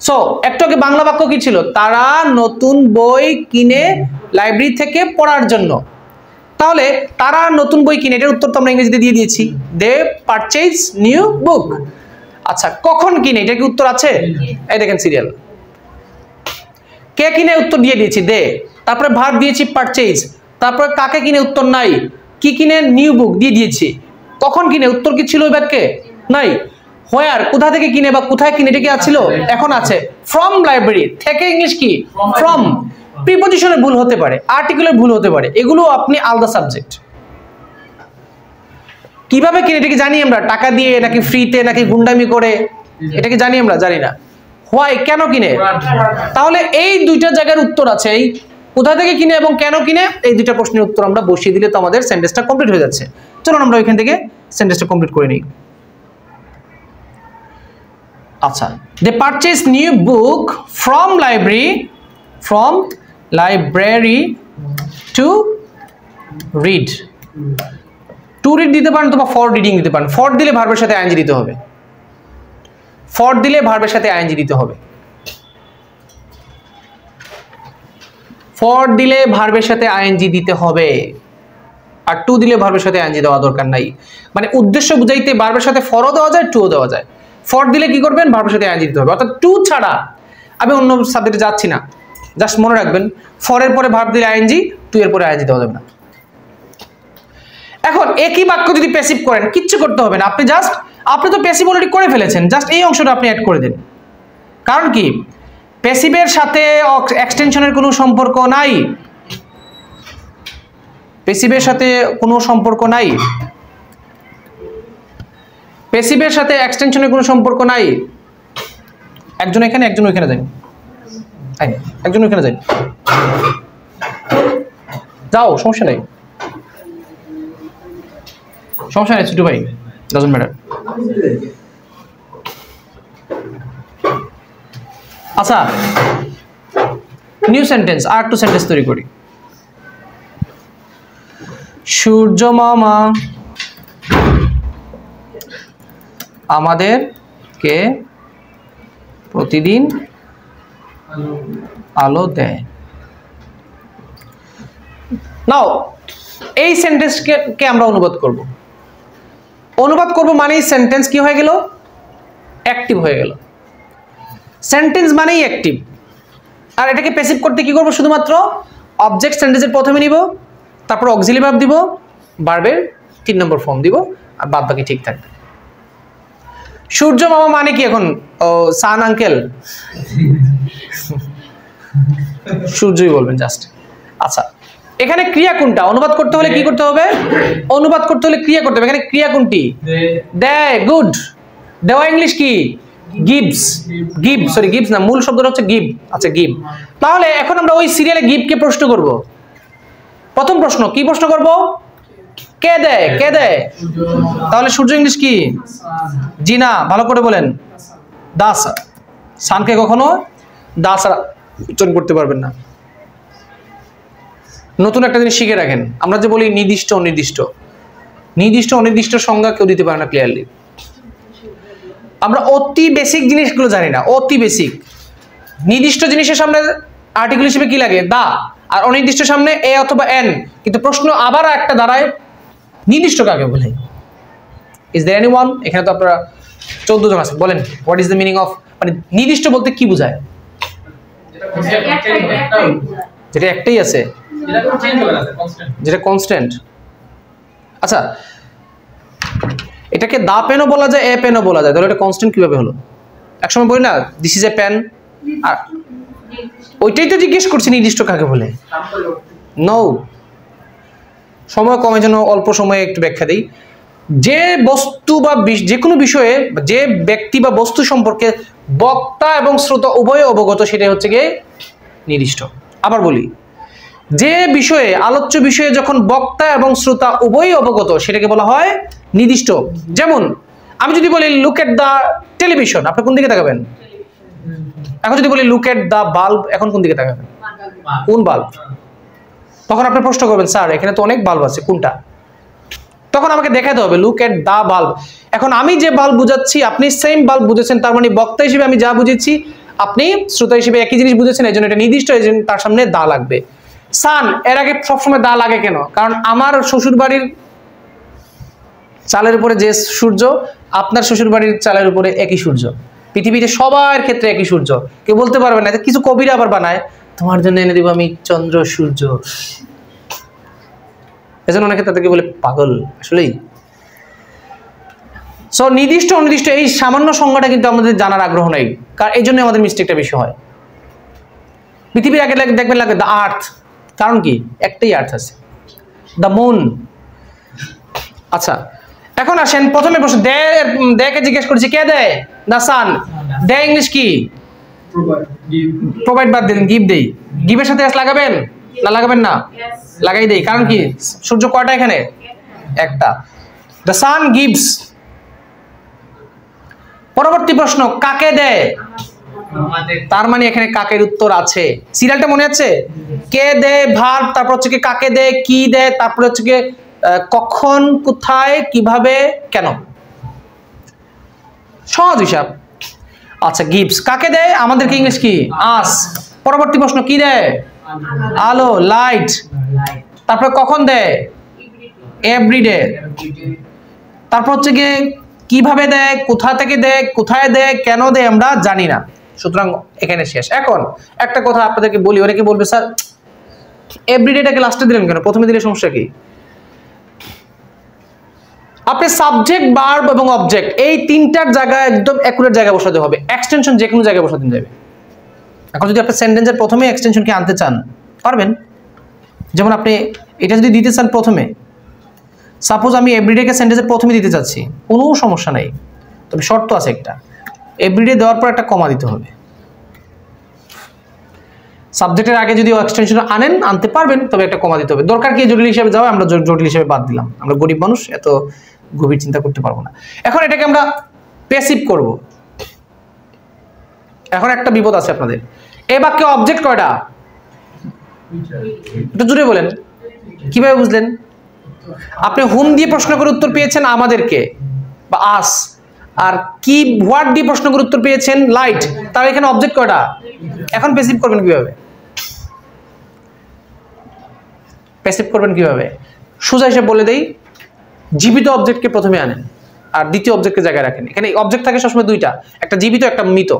So একটু আগে বাংলা বাক্য কি ছিল? তারা নতুন বই কিনে লাইব্রেরি থেকে পড়ার জন্য। তাহলে তারা নতুন বই কিনে, এটার উত্তর তো আমরা ইংরেজিতে দিয়ে দিয়েছি, দে পারচেজ নিউ বুক। আচ্ছা কখন কিনে, এটা কি উত্তর আছে? এই দেখেন সিরিয়াল, কে কিনে উত্তর দিয়ে দিয়েছি, দে। তারপরে ভার্ব দিয়েছি পারচেজ, তারপরে কাকে কিনে উত্তর নাই, কি কিনে নিউ বুক দিয়ে দিয়েছি, কখন কিনে উত্তর কি ছিল ওই বাক্যে নাই, হোয়ার কোথা থেকে কিনে বা কোথায় কিনে এটা কি আছিল এখন আছে, ফ্রম লাইব্রেরি থেকে ইংলিশ কি ফ্রম, প্রিপজিশনে ভুল হতে পারে, আর্টিকেলের ভুল হতে পারে, এগুলো আপনি আলাদা সাবজেক্ট। কিভাবে কিনে এটা কি জানি আমরা, টাকা দিয়ে নাকি ফ্রিতে নাকি গুন্ডামি করে, এটা কি জানি আমরা, জানি না। হোয়াই কেন কিনে, তাহলে এই দুইটা জায়গার উত্তর আছে, এই কোথা থেকে কিনে এবং কেন কিনে, এই দুইটা প্রশ্নের উত্তর আমরা বসিয়ে দিলে তো আমাদের সেন্টেন্সটা কমপ্লিট হয়ে যাচ্ছে। চলুন আমরা ওইখান থেকে সেন্টেন্সটা কমপ্লিট করে নিই। আচ্ছা, they purchase new book from library to read. To read দিতে পারেন অথবা ফর রিডিং দিতে পারেন। ফর দিলে ভার্বের সাথে আইএনজি দিতে হবে, ফর দিলে ভার্বের সাথে আইএনজি দিতে হবে, ফর দিলে ভার্বের সাথে আইএনজি দিতে হবে, আর টু দিলে ভার্বের সাথে আইএনজি দেওয়া দরকার নাই। মানে উদ্দেশ্য বুঝাইতে ভার্বের সাথে ফরও দেওয়া যায়, টুও দেওয়া যায়। ফর দিলে কি করবেন, ভার্বের সাথে আইএনজি দিতে হবে, অর্থাৎ টু ছাড়া আমি অন্য সাবজেক্টে যাচ্ছি না। জাস্ট মনে রাখবেন, ফরের পরে ভার্ব দিলে আইএনজি, টু এর পরে আইএনজি দেওয়া যাবে না। এখন একই বাক্য যদি প্যাসিভ করেন কিচ্ছু করতে হবে না, আপনি তো প্যাসিভ অলরেডি করে ফেলেছেন, জাস্ট এই অংশটা আপনি অ্যাড করে দেন। কারণ কি, প্যাসিভের সাথে এক্সটেনশনের কোনো সম্পর্ক নাই, প্যাসিভের সাথে কোনো সম্পর্ক নাই, প্যাসিভের সাথে এক্সটেনশনের কোনো সম্পর্ক নাই। একজন এখানে একজন ওইখানে যান, একজন ওইখানে যান, যাও, সমস্যা নাই, সমস্যা নেই ছোট ভাই, ডাজন্ট ম্যাটার। আচ্ছা, নিউ সেন্টেন্স, আর একটু সেন্টেন্স তৈরি করি। সূর্য মামা আমাদেরকে প্রতিদিন আলো দেয়। নাও এই সেন্টেন্সকে আমরা অনুবাদ করব মানেই সেন্টেন্স কি হয়ে গেল, অ্যাক্টিভ হয়ে গেল। সেন্টেন্স মানেই অ্যাক্টিভ, আর এটাকে প্যাসিভ করতে কি করব, শুধুমাত্র অবজেক্ট সেন্টেন্সের প্রথমে নিব, তারপর অক্সিলারি ভার্ব দিব, ভার্বের 3 নম্বর ফর্ম দিব, আর বাদ বাকি ঠিক থাকবে। সূর্য মামা মানে কি এখন, সান আঙ্কেল, সূর্যই বলবেন জাস্ট। আচ্ছা, এখানে ক্রিয়া কোনটা, অনুবাদ করতে হলে কি করতে হবে, অনুবাদ করতে হলে ক্রিয়া করতে হবে। এখানে ক্রিয়া কোনটি, দেয়, গুড, দেওয়া ইংলিশ কি গিভস, গিভস না, মূল শব্দটা হচ্ছে গিভ। আচ্ছা, গিভ। তাহলে এখন আমরা ওই সিরিয়ালে গিভকে প্রশ্ন করব। প্রথম প্রশ্ন কি প্রশ্ন করব, কে দেয়, কে দেয়, তাহলে সূর্য ইংলিশ কি, জি না, ভালো করে বলেন, দাস। সানকে কখনো দাস উচ্চারণ করতে পারবেন না। নতুন একটা জিনিস শিখে রাখেন, আমরা যে বলি নির্দিষ্ট অনির্দিষ্ট, নির্দিষ্ট অনির্দিষ্ট সংজ্ঞা কেউ দিতে পারে না ক্লিয়ারলি। আমরা অতি বেসিক জিনিসগুলো জানি না, অতি বেসিক। নির্দিষ্ট জিনিসের সামনে আর্টিকেল হিসেবে কি লাগে, দা, আর অনির্দিষ্ট সামনে এ অথবা এন। কিন্তু প্রশ্ন আবার একটা দাঁড়ায়, নির্দিষ্ট কাকে বলে। ইজ দেয়ার এনিওয়ান, এখানে তো আপনারা 14 জন আছেন, বলেন what is the meaning of, মানে নির্দিষ্ট বলতে কি বোঝায়, যেটা একটাই আছে, যেটা কনস্ট্যান্ট। আচ্ছা, এটাকে দা পেনও বলা যায়, এ পেনও বলা যায়, তাহলে এটা কনস্ট্যান্ট কিভাবে হলো? একসময় বলি না দিস ইজ এ পেন, আর ওইটাই তো জিজ্ঞেস করছি নির্দিষ্ট কাকে বলে। নো, সময় কমে যেন অল্প সময়ে একটু ব্যাখ্যা দিই। যে বস্তু বা যে কোনো বিষয়ে, যে ব্যক্তি বা বস্তু সম্পর্কে বক্তা এবং শ্রোতা উভয় অবগত, সেটাই হচ্ছে গিয়ে নির্দিষ্ট। আবার বলি, যে বিষয়ে, আলোচ্য বিষয়ে যখন বক্তা এবং শ্রোতা উভয়ই অবগত, সেটাকে বলা হয় নির্দিষ্ট। যেমন আমি যদি বলি লুক এট দ্য টেলিভিশন, আপনি কোন দিকে তাকাবেন? এখন যদি বলি লুক এট দ্য বাল্ব, এখন কোন দিকে তাকাবেন? কোন বাল্ব? তখন আপনি প্রশ্ন করবেন, স্যার এখানে তো অনেক বাল্ব আছে, কোনটা? তখন আমাকে দেখাতে হবে লুক এট দ্য বাল্ব। এখন আমি যে বাল্ব বুঝাচ্ছি, আপনি সেম বাল্ব বুঝেছেন, তার মানে বক্তা হিসেবে আমি যা বুঝেছি, আপনি শ্রোতা হিসেবে একই জিনিস বুঝেছেন, এই জন্য এটা নির্দিষ্ট, এই জন্য তার সামনে দা লাগবে। সান, এর আগে সবসময় দা লাগে কেন? কারণ আমার শ্বশুর বাড়ির চালের উপরে যে সূর্য, আপনার শ্বশুর বাড়ির চালের উপরে একই সূর্য। পৃথিবীতে সবার ক্ষেত্রে একই সূর্য, কেউ বলতে পারবে না। কিছু কবিরা আবার বানায় তোমার জন্য এনে দিব আমি চন্দ্র সূর্য। এজন্য অনেকে তাদেরকে বলে পাগল। আসলেই সো নির্দিষ্ট অনির্দিষ্ট এই সামান্য সংজ্ঞাটা কিন্তু আমাদের জানার আগ্রহ নাই, কারণ এই জন্য আমাদের মিস্টেকটা বেশি হয়। পৃথিবীর আগে দেখবেন লাগে দ্য আর্থ, কারণ কি একটাই আর্থ আছে, দ্য মুন। আচ্ছা এখন আসেন প্রথমে প্রশ্ন, দেকে জিজ্ঞেস করছি কে দেয়? The sun. দে ইংলিশ কি? প্রোভাইড বাদ দিন, গিভ দেই। গিভের সাথে এস লাগাবেন না লাগাবেন না? লাগাই দেই, কারণ কি সূর্য কয়টা এখানে? একটা। The sun gives. পরবর্তী প্রশ্ন, কাকে দেয়? তার মানে এখানে কাকের উত্তর আছে। সিরিয়ালটা মনে আছে? কে দেয় ভার্ব, তারপর হচ্ছে কি কাকে দেয়, কি দেয়, তারপর হচ্ছে কি কখন, কোথায়, কিভাবে, কেন। সহজ হিসাব। আচ্ছা গিভস কাকে দেয়? আমাদেরকে ইংলিশ কি? আস। পরবর্তী প্রশ্ন, কি দেয়? আলো, লাইট। তারপর কখন দেয়? এভরিডে। তারপর হচ্ছে কি কিভাবে দেয়, কোথা থেকে দেয়, কোথায় দেয়, কেন দেয় আমরা জানি না। সুতরাং এখানে শেষ। এখন একটা কথা আপনাদেরকে বলি, অনেকে বলবে স্যার এভরিডেটাকে লাস্টে দিলেন কেন, প্রথমে দিলে সমস্যা কি? আপনি সাবজেক্ট, ভার্ব এবং অবজেক্ট এই তিনটার জায়গায় একদম অ্যাকুরেট জায়গায় বসাতে হবে। এক্সটেনশন যে কোনো জায়গায় বসাতে যাবে। এখন যদি আপনি সেন্টেন্সের প্রথমে এক্সটেনশনকে আনতে চান পারবেন। যেমন আপনি এটা যদি দিতে চান প্রথমে, সাপোজ আমি এভরিডেকে সেন্টেন্সের প্রথমে দিতে চাচ্ছি, কোনো সমস্যা নাই, তবে শর্ত আছে একটা, এভরিডে দেওয়ার পর একটা কমা দিতে হবে। সাবজেক্টের আগে যদি এক্সটেনশন আনতে পারবেন, তবে একটা কমা দিতে হবে। দরকার কি জটিল হিসেবে যাও, আমরা জটিল হিসেবে বাদ দিলাম, আমরা গরিব মানুষ, এত গভীর চিন্তা করতে পারবো না। এখন এটাকে আমরা প্যাসিভ করব। এখন একটা বিপদ আছে আপনাদের, এই বাক্যে অবজেক্ট কয়টা? একটু জোরে বলেন, কিভাবে বুঝলেন? আপনি হুম দিয়ে প্রশ্ন করে উত্তর পেয়েছেন আমাদেরকে বা আস, আর কি হোয়াট দিয়ে প্রশ্ন করে উত্তর পেয়েছেন লাইট, তার এখানে অবজেক্ট কয়টা? এখন প্যাসিভ করবেন কিভাবে? প্যাসিভ করবেন কিভাবে? সোজা হিসেবে বলে দেই, জীবিত অবজেক্টকে প্রথমে আনেন আর দ্বিতীয় অবজেক্টকে জায়গায় রাখেন। এখানে অবজেক্ট থাকে সবসময় দুইটা, একটা জীবিত একটা মৃত।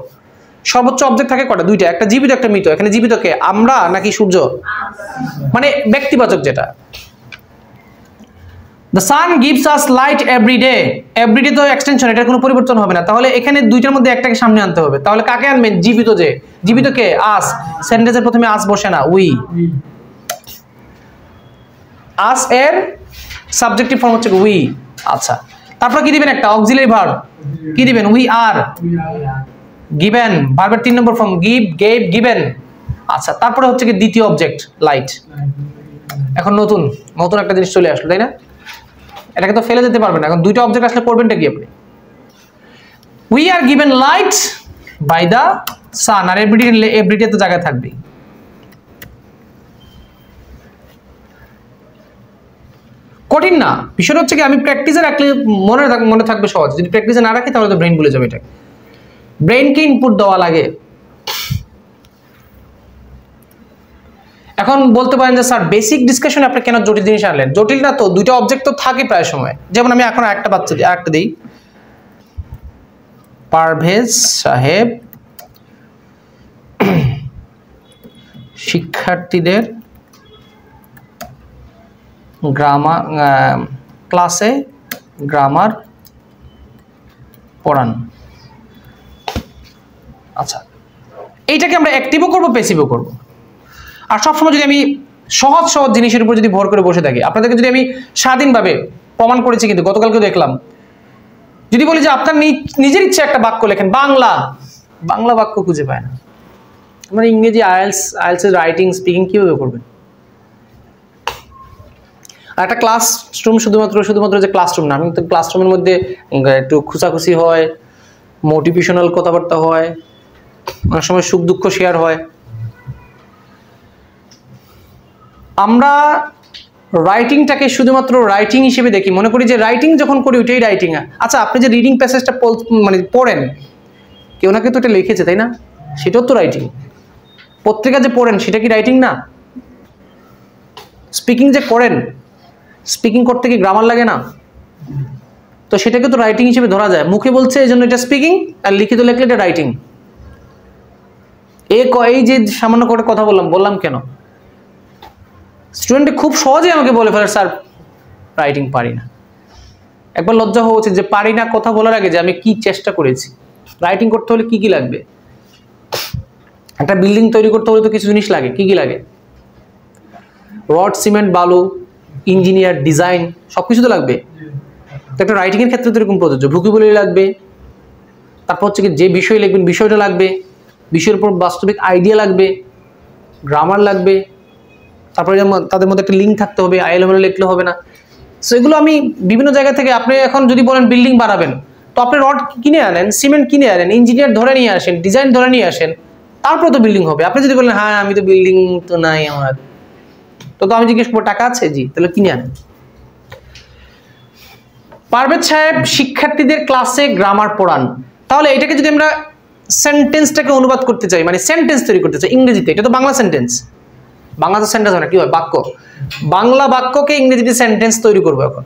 সর্বোচ্চ অবজেক্ট থাকে কটা? দুইটা, একটা জীবিত একটা মৃত। এখানে জীবিত কে, আমরা নাকি সূর্য? মানে ব্যক্তিবাচক যেটা। The sun gives us light every day. Every day তো এক্সটেনশন, এটার কোনো পরিবর্তন হবে না। তাহলে এখানে দুইটার মধ্যে একটাকে সামনে আনতে হবে। তাহলে কাকে আনবেন? জীবিত যে। জীবিত কে? আস। সেন্টেন্সের প্রথমে আস বসে না, উই। আস এর সাবজেক্টিভ ফর্ম হচ্ছে উই। আচ্ছা তারপর কি দিবেন? একটা অক্সিলারি ভার্ব। কি দিবেন? We are. গিভেন, ভার্বের 3 নম্বর ফর্ম, গিভ, গেভ, গিভেন। আচ্ছা তারপরে হচ্ছে কি দ্বিতীয় অবজেক্ট লাইট। এখন নতুন একটা জিনিস চলে আসলো, তাই না? এটাকে তো ফেলে দিতে পারবেন না। এখন দুইটা অবজেক্ট আসলে করবেনটা কি আপনি? We are given light by the sun, আর এভরিডে তো জায়গায় থাকবে। কঠিন না, বিষয়টা হচ্ছে কি আমি প্র্যাকটিসে রাখলে মনে থাকবে সহজ, যদি প্র্যাকটিসে না রাখি তাহলে তো ব্রেন ভুলে যাবে। এটা ব্রেনকে ইনপুট দেওয়া লাগে। এখন বলতে পারেন যে স্যার বেসিক ডিসকাশনে আপনি কেন জটিল জিনিস আনলেন? জটিল না তো, দুইটা অবজেক্ট তো থাকে প্রায় সময়। যেমন আমি এখন আরেকটা দিই, পারভেজ সাহেব শিক্ষার্থীদের ক্লাসে গ্রামার পড়ান। আচ্ছা এইটাকে আমরা অ্যাক্টিভও করবো, প্যাসিভও করবো। আর সবসময় যদি আমি সহজ জিনিসের উপর যদি ভর করে বসে থাকি, আপনাদেরকে যদি আমি স্বাধীনভাবে প্রমাণ করেছি, কিন্তু গতকালকে দেখলাম, যদি বলি যে আপনার নিজের ইচ্ছে একটা বাক্য লেখেন, বাংলা বাক্য খুঁজে পায় না। মানে ইংরেজি আইএলস এর রাইটিং স্পিকিং কিভাবে করবেন? আর একটা ক্লাসরুম শুধুমাত্র যে ক্লাসরুম না, আমি তো ক্লাসরুমের মধ্যে একটু খুচাখুচি হয়, মোটিভেশনাল কথাবার্তা হয়, অনেক সময় সুখ দুঃখ শেয়ার হয়। আমরা রাইটিংটাকে শুধুমাত্র রাইটিং হিসেবে দেখি, মনে করি যে রাইটিং যখন করি ওইটাই রাইটিং। আচ্ছা আপনি যে রিডিং প্যাসেজটা মানে পড়েন, কেউ না কেউ তো এটা লিখেছে, তাই না? সেটাও তো রাইটিং। পত্রিকা যে পড়েন সেটা কি রাইটিং না? স্পিকিং যে করেন, স্পিকিং করতে কি গ্রামার লাগে না? তো সেটাকে তো রাইটিং হিসেবে ধরা যায়। মুখে বলছে এই জন্য এটা স্পিকিং, আর লিখিত লেখলে এটা রাইটিং। এই যে সামান্য করে কথা বললাম কেন? স্টুডেন্ট খুব সহজে আমাকে বলে ফেলে স্যার রাইটিং পারি না। একবার লজ্জা হওয়া উচিত যে পারি না কথা বলার আগে যে আমি কি চেষ্টা করেছি। রাইটিং করতে হলে কি কি লাগবে? একটা বিল্ডিং তৈরি করতে হলে তো কিছু জিনিস লাগে। কি কি লাগে? রড, সিমেন্ট, বালু, ইঞ্জিনিয়ার, ডিজাইন সবকিছু তো লাগবে। তো একটা রাইটিং এর ক্ষেত্রে তো এরকম প্রযোজ্য। ভোকাবুলারি লাগবে, তারপর হচ্ছে কি যে বিষয় লিখবেন বিষয়টা লাগবে, বিষয়ের উপর বাস্তবিক আইডিয়া লাগবে, গ্রামার লাগবে, তারপরে তাদের মধ্যে একটা লিঙ্ক থাকতে হবে, আইএলএমএল লিখলে হবে না। সো এগুলো আমি বিভিন্ন জায়গা থেকে, আপনি এখন যদি বলেন বিল্ডিং বানাবেন তো আপনি রড কিনে আনেন, সিমেন্ট কিনে আনেন, ইঞ্জিনিয়ার ধরে নিয়ে আসেন, ডিজাইন ধরে নিয়ে আসেন, তারপরে তো বিল্ডিং হবে। আপনি যদি বলেন হ্যাঁ আমি তো বিল্ডিং তো নাই আমার, তো আমি জিজ্ঞেস করবো টাকা আছে? জি, তাহলে কিনে আনেন। পারভেজ সাহেব শিক্ষার্থীদের ক্লাসে গ্রামার পড়ান। তাহলে এটাকে যদি আমরা সেন্টেন্সটাকে অনুবাদ করতে চাই, মানে সেন্টেন্স তৈরি করতে চাই ইংরেজিতে, এটা তো বাংলা সেন্টেন্স, বাংলাতে সেন্টেন্স হয় না, কি হয়? বাক্য। বাংলা বাক্যকে ইংরেজিতে সেন্টেন্স তৈরি করবো এখন।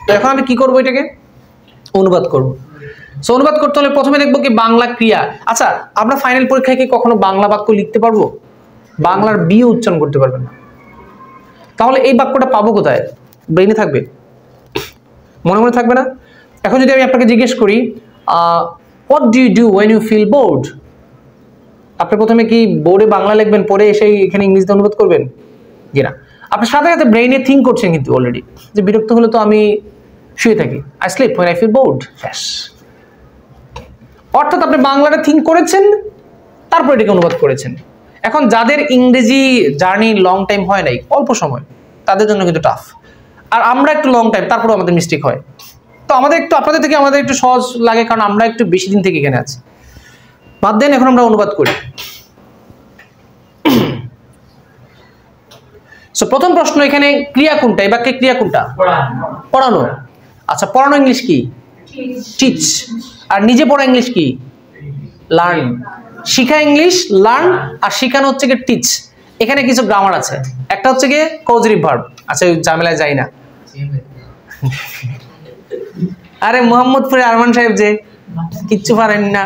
তো এখন আমি কি করবো? এটাকে অনুবাদ করবো। সো অনুবাদ করতে হলে প্রথমে দেখবো কি বাংলা ক্রিয়া। আচ্ছা, আমরা ফাইনাল পরীক্ষায় কি কখনো বাংলা বাক্য লিখতে পারবো? বাংলার বি উচ্চারণ করতে পারবেন না। তাহলে এই বাক্যটা পাবো কোথায়? ব্রেইনে থাকবে? মনে মনে থাকবে না? এখন যদি আমি আপনাকে জিজ্ঞেস করি what do you do when you feel bored, আপনি প্রথমে কি বোর্ডে বাংলা লিখবেন, পরে এসে এখানে ইংরেজিতে অনুবাদ করবেন? জি না, আপনি সাথে সাথে ব্রেইনে থিঙ্ক করছেন কিন্তু অলরেডি, যে বিরক্ত হলে তো আমি শুয়ে থাকি, I sleep when I feel bored। ব্যাস, অর্থাৎ আপনি বাংলাটা থিঙ্ক করেছেন, তারপর এটাকে অনুবাদ করেছেন। এখন যাদের ইংরেজি জার্নি লং টাইম হয় নাই, অল্প সময়, তাদের জন্য কিন্তু টাফ। আর আমরা একটু লং টাইম, তারপরে আমাদের মিস্টেক হয়। তো আমাদের একটু আপনাদের থেকে আমাদের একটু সহজ লাগে, কারণ আমরা একটু বেশি দিন থেকে এখানে আছি। বাদ দেন, এখন আমরা অনুবাদ করি। সো প্রথম প্রশ্ন এখানে, ক্রিয়া কোনটা? এই বাক্যে ক্রিয়া কোনটা? পড়ানো। আচ্ছা, পড়ানো ইংলিশ কি? টিচ। আর নিজে পড়া ইংলিশ কি? লার্ন। শিখা ইংলিশ লার্ন, আর শিখানো হচ্ছে কি টিচ। এখানে কিছু গ্রামার আছে, একটা হচ্ছে কি কজেটিভ ভার্ব। আচ্ছা, ওই ঝামেলায় যাই না। আরে মোহাম্মদপুরে আরমান সাহেব যে কিচ্ছু পারেন না।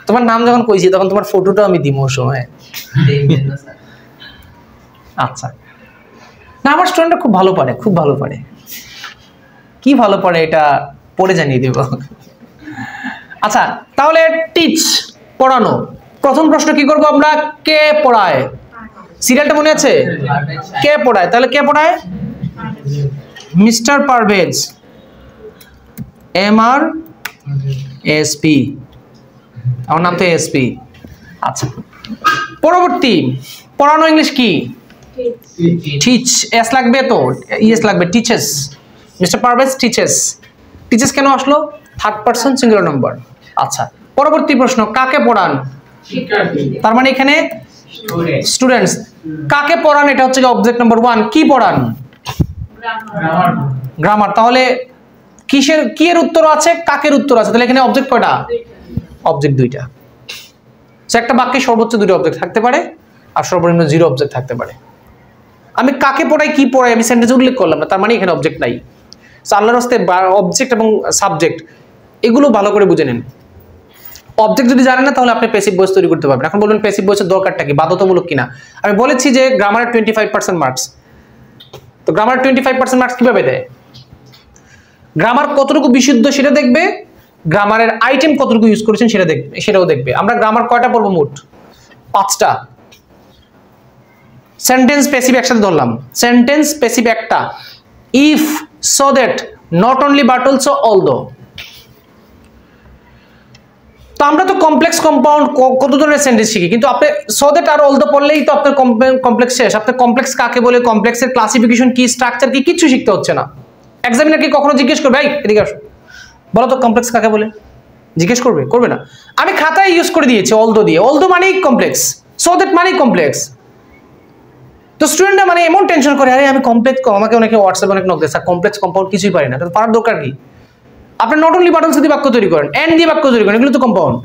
তোমার নাম যখন কইছি তখন তোমার ফটোটাও আমি দিব সময়। আচ্ছা, না আমার স্টুডেন্টরা খুব ভালো পারে, খুব ভালো পারে। কি ভালো পারে এটা পরে জানিয়ে দেব। আচ্ছা, তাহলে টিচ পড়ানো। প্রথম প্রশ্ন কি করব আমরা? কে পড়ায়? সিরিয়ালটা মনে আছে? কে পড়ায়? তাহলে কে পড়ায়? মিস্টার পারভেজ, MRSP, আমার নাম তো SP। আচ্ছা, পরবর্তী পড়ানো ইংলিশ কি? টিচ। এস লাগবে তো, ইএস লাগবে, teaches. Mister Parvez teaches. Teaches কেন আসলো? Third person singular number. আচ্ছা, পরবর্তী প্রশ্ন, কাকে পড়ান? তার মানে এখানে স্টুডেন্টস। কাকে পড়ান? এটা হচ্ছে অবজেক্ট নাম্বার 1। কি পড়ান? গ্রামার। তাহলে কিসের কি এর উত্তর আছে, কাকের উত্তর আছে। তাহলে এখানে অবজেক্ট কয়টা? অবজেক্ট 2টা। একটা বাক্যে সর্বোচ্চ 2টা অবজেক্ট থাকতে পারে, আর সর্বনিম্ন 0 অবজেক্ট থাকতে পারে। আমি কাকে পড়াই কি পড়াই আমি সেন্টেন্সে উল্লেখ করলাম না, তার মানে এখানে অবজেক্ট নাই। আল্লাহর রাস্তে অবজেক্ট এবং সাবজেক্ট এগুলো ভালো করে বুঝে নেন। অবজেক্ট যদি জানেন না তাহলে আপনি প্যাসিভ ভয়েস তৈরি করতে পারবেন। এখন বলবেন প্যাসিভ ভয়েসের দরকারটা কি, বাধ্যতামূলক কিনা? আমি বলেছি যে গ্রামারের 25% মার্কস। তো গ্রামার 25% মার্কস কিভাবে দেয়? গ্রামার কতটুকু বিশুদ্ধ সেটা দেখবে, গ্রামারের আইটেম কতটুকু ইউজ করেছেন সেটা দেখবে, সেটাও দেখবে। আমরা গ্রামার কয়টা পড়বো মোট? 5টা। সেন্টেন্স প্যাসিভ একসাথে ধরলাম। সেন্টেন্স প্যাসিভ একটা, if, so that, not only but also, although. তো আমরা তো কমপ্লেক্স কম্পাউন্ড কত ধরনের সেন্টেন্স শিখি, কিন্তু আপনি সো দ্যাট আর অলদো পড়লেই তো আপনার কমপ্লেক্স শেষ। আপনার কমপ্লেক্স কাকে বলে, কমপ্লেক্সের ক্লাসিফিকেশন কি, স্ট্রাকচার কি, কিছু শিখতে হচ্ছে না। এক্সামিনার কি কখনো জিজ্ঞেস করবে, এই এদিকে আসো বলো তো কমপ্লেক্স কাকে বলে? জিজ্ঞেস করবে? করবে না। আমি খাতায় ইউজ করে দিয়েছি অলদো দিয়ে। অলদো মানেই কমপ্লেক্স, সো দ্যাট মানেই কমপ্লেক্স। তো স্টুডেন্টরা মানে এমন টেনশন করে, আরে আমি কমপ্লেক্স, আমাকে অনেকে হোয়াটসঅ্যাপে অনেক নক দেয়, স্যার কমপ্লেক্স কম্পাউন্ড কিছুই পারি না। তো পারার দরকার কি? আপনি নট অনলি বাট অলসো দিয়ে বাক্য তৈরি করেন, এন্ড দিয়ে বাক্য তৈরি করেন, এগুলো তো কম্পাউন্ড।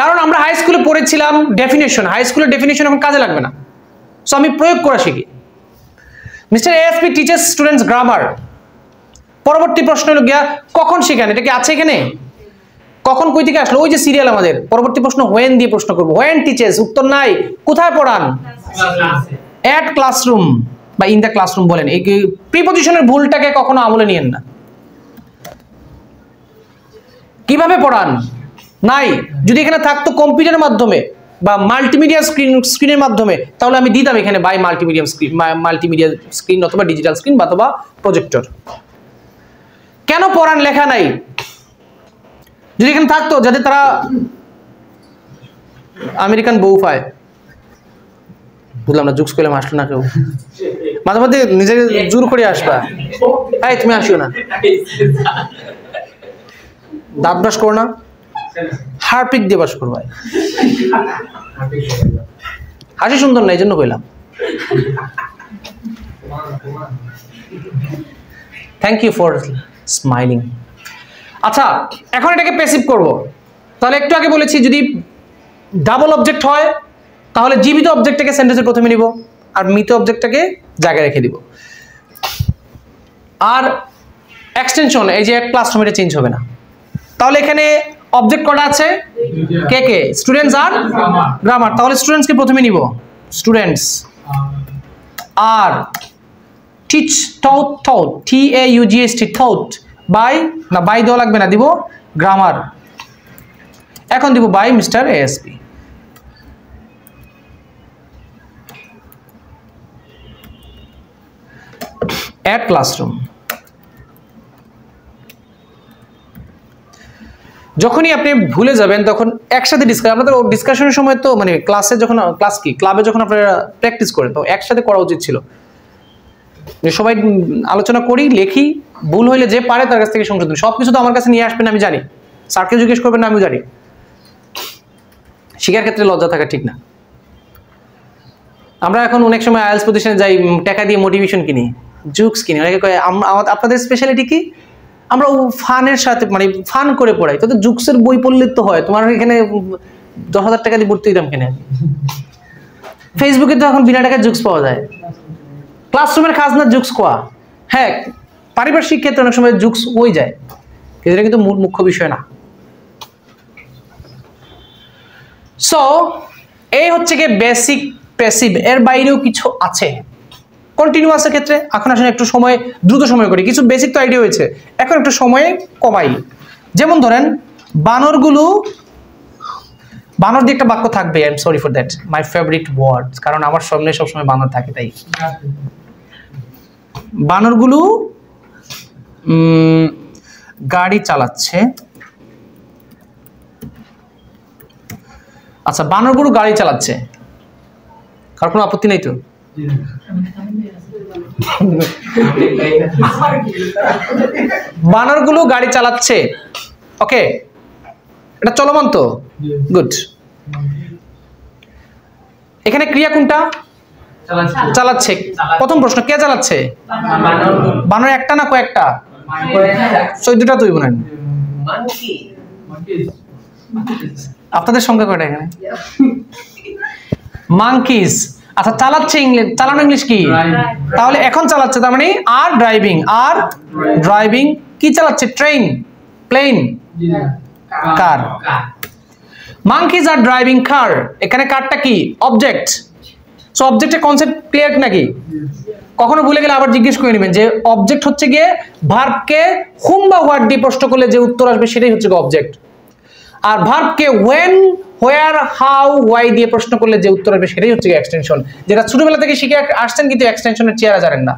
কারণ আমরা হাই স্কুলে পড়েছিলাম ডেফিনেশন, হাই স্কুলের ডেফিনেশন এখন কাজে লাগবে না। সো আমি প্রয়োগ করা শিখি। Mister ASP teachers students grammar. পরবর্তী প্রশ্ন হলো গিয়া কখন শেখান, এটা কি আছে এখানে? কখন কই থেকে আসলো? ওই যে সিরিয়াল আমাদের। পরবর্তী প্রশ্ন হোয়েন দিয়ে প্রশ্ন করব। হোয়েন টিচেস, উত্তর নাই। কোথায় পড়ান? এট ক্লাসরুম বা ইন দ্য ক্লাসরুম বলেন। এই প্রিপজিশনের ভুলটাকে কখনো আমলে নিয়েন না। কিভাবে পড়ান? নাই। যদি এখানে থাকতো কম্পিউটারের মাধ্যমে বা মাল্টিমিডিয়া স্ক্রিনের মাধ্যমে, তাহলে আমি দিতাম এখানে বাই মাল্টিমিডিয়া স্ক্রিন অথবা ডিজিটাল স্ক্রিন অথবা প্রজেক্টর। কেন পড়ান লেখা নাই? যদি এখানে থাকতো যাতে তারা আমেরিকান বউ পায়, বুঝলাম না, জুকস করলাম, আসলো না কেউ। মাঝে মধ্যে নিজেকে জোর করে আসবা, এই তুমি আসিও না, দাঁত ব্রাশ করো না, হারপিক দিয়ে ব্রাশ করো। হাসি সুন্দর না, এই জন্য কইলাম। Thank you for smiling. আচ্ছা, এখন এটাকে প্যাসিভ করব। তাহলে একটু আগে বলেছি যদি ডাবল অবজেক্ট হয় তাহলে জীবিত অবজেক্টটাকে সেন্টেন্সের প্রথমে নিব আর মৃত অবজেক্টটাকে জায়গায় রেখে দিব। আর এক্সটেনশন, এই যে ক্লাসরুম, এটা চেঞ্জ হবে না। তাহলে এখানে অবজেক্ট কটা আছে? কে কে? স্টুডেন্টস আর গ্রামার। তাহলে স্টুডেন্টসকে প্রথমে নিব, স্টুডেন্টস। আর teach, taught, taught, TAUGHT, taught. By না, বাই দেওয়া লাগবে না, দিব গ্রামার। এখন দিব by mister ASP। At classroom. যখনই আপনি ভুলে যাবেন তখন একসাথে আপনাদের ডিসকাশনের সময় তো মানে ক্লাসে যখন ক্লাবে যখন আপনারা প্র্যাকটিস করেন তো একসাথে করা উচিত ছিল। সবাই আলোচনা করি, লেখি, ভুল হইলে যে পারে তার কাছ থেকে সংশোধন। সবকিছু তো আমার কাছে নিয়ে আসবেন আমি জানি, স্যারকে জিজ্ঞেস করবেন না আমি জানি। শিক্ষার ক্ষেত্রে লজ্জা থাকা ঠিক না। আমরা এখন অনেক সময় আইএলটিএস প্রতিষ্ঠানে যাই, টাকা দিয়ে মোটিভেশন কিনি, জুকস কিনি। অনেকে কয় আপনাদের স্পেশালিটি কি? আমরা ফানের সাথে মানে ফান করে পড়াই। তো জুকসের বই পড়লে তো হয়, তোমার এখানে 10,000 টাকা দিয়ে ভর্তি দিতাম কেন? ফেসবুকে তো এখন বিনা টাকায় জুকস পাওয়া যায়। ক্লাসরুমের খাজনা জুকস কোয়া। হ্যাঁ, পারিপার্শ্বিক ক্ষেত্রে অনেক সময় জুকস হয়ে যায়, এটা কিন্তু মুখ্য বিষয় না। সো এই হচ্ছে কি বেসিক প্যাসিভ। এর বাইরেও কিছু আছে কন্টিনিউয়াসের ক্ষেত্রে। এখন আসলে একটু সময় দ্রুত সময় করি, কিছু বেসিক তো আইডিয়া হয়েছে, এখন একটু সময়ে কমাই। যেমন ধরেন বানরগুলো, বানর দিয়ে একটা বাক্য থাকবে। I am sorry for that, my favourite word, কারণ আমার সামনে সবসময় বানর থাকে তাই। বানরগুলো গাড়ি চালাচ্ছে। আচ্ছা, বানরগুলো গাড়ি চালাচ্ছে, কার কোনো আপত্তি নেই তো? বানরগুলো গাড়ি চালাচ্ছে, ওকে, এটা চলমান তো, গুড। এখানে ক্রিয়া কোনটা? চালাচ্ছে। প্রথম প্রশ্ন, কে চালাচ্ছে? বানর একটা না কয়েকটা? 14টা তুই বলেন। আপনাদের সংখ্যা কয়টা এখানে? মাঙ্কিজ। আচ্ছা, চালাচ্ছে ইংলিশ, চালানো ইংলিশ কি? তাহলে এখন চালাচ্ছে, তার মানে আর ড্রাইভিং। আর ড্রাইভিং কি চালাচ্ছে? ট্রেন, প্লেন, কার। মাঙ্কিজ আর ড্রাইভিং কার। এখানে কারটা কি? অবজেক্ট। সো অবজেক্টের কনসেপ্ট ক্লিয়ার নাকি? কখনো ভুলে গেলে আবার জিজ্ঞেস করে নেবেন যে অবজেক্ট হচ্ছে গিয়ে ভার্বকে হুম বা হোয়াট দিয়ে প্রশ্ন করলে যে উত্তর আসবে সেটাই হচ্ছে অবজেক্ট। আর ভার্বকে when, where, how, why দিয়ে প্রশ্ন করলে যে উত্তর আসবে সেটাই হচ্ছে এক্সটেনশন, যেটা ছোটবেলা থেকে শিখে আসছেন কিন্তু এক্সটেনশনের চেহারা জানেন না।